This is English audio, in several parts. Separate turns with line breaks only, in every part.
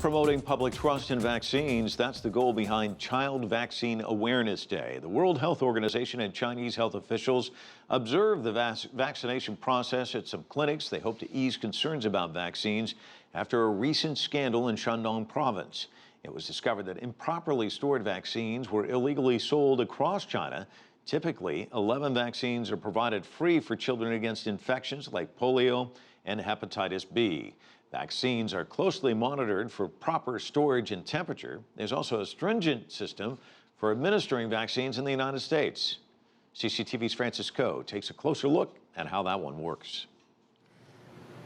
Promoting public trust in vaccines, that's the goal behind Child Vaccine Awareness Day. The World Health Organization and Chinese health officials observe the vaccination process at some clinics. They hope to ease concerns about vaccines after a recent scandal in Shandong province. It was discovered that improperly stored vaccines were illegally sold across China. Typically, 11 vaccines are provided free for children against infections like polio and hepatitis B. Vaccines are closely monitored for proper storage and temperature. There's also a stringent system for administering vaccines in the United States. CCTV's Francis Coe takes a closer look at how that one works.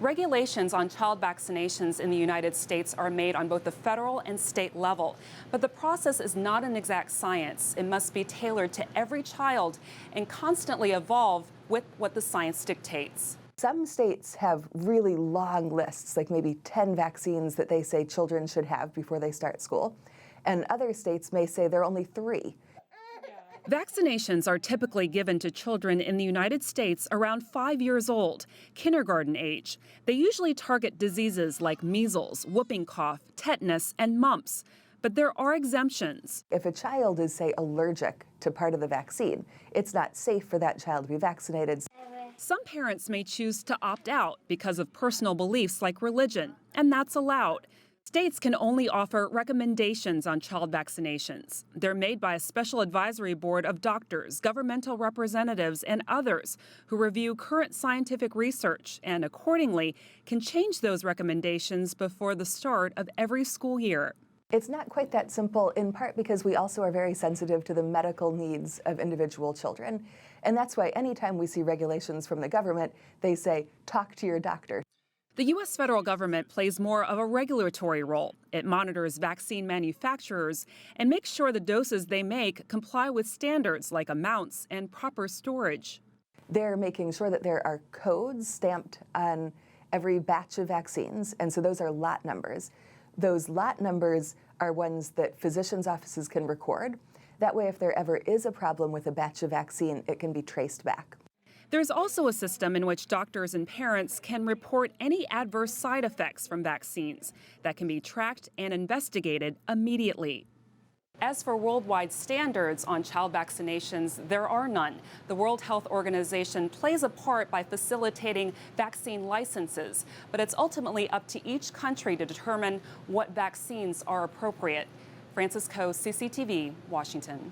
Regulations on child vaccinations in the United States are made on both the federal and state level. But the process is not an exact science. It must be tailored to every child and constantly evolve with what the science dictates.
Some states have really long lists, like maybe 10 vaccines that they say children should have before they start school. And other states may say there are only 3.
Vaccinations are typically given to children in the United States around 5 years old, kindergarten age. They usually target diseases like measles, whooping cough, tetanus, and mumps. But there are exemptions.
If a child is, say, allergic to part of the vaccine, it's not safe for that child to be vaccinated.
Some parents may choose to opt out because of personal beliefs like religion, and that's allowed. States can only offer recommendations on child vaccinations. They're made by a special advisory board of doctors, governmental representatives, and others who review current scientific research and accordingly can change those recommendations before the start of every school year.
It's not quite that simple, in part because we also are very sensitive to the medical needs of individual children. And that's why anytime we see regulations from the government, they say, talk to your doctor.
The U.S. federal government plays more of a regulatory role. It monitors vaccine manufacturers and makes sure the doses they make comply with standards like amounts and proper storage.
They're making sure that there are codes stamped on every batch of vaccines, and so those are lot numbers. Those lot numbers are ones that physicians' offices can record. That way, if there ever is a problem with a batch of vaccine, it can be traced back.
There's also a system in which doctors and parents can report any adverse side effects from vaccines that can be tracked and investigated immediately. As for worldwide standards on child vaccinations, there are none. The World Health Organization plays a part by facilitating vaccine licenses, but it's ultimately up to each country to determine what vaccines are appropriate. Francis Coe, CCTV, Washington.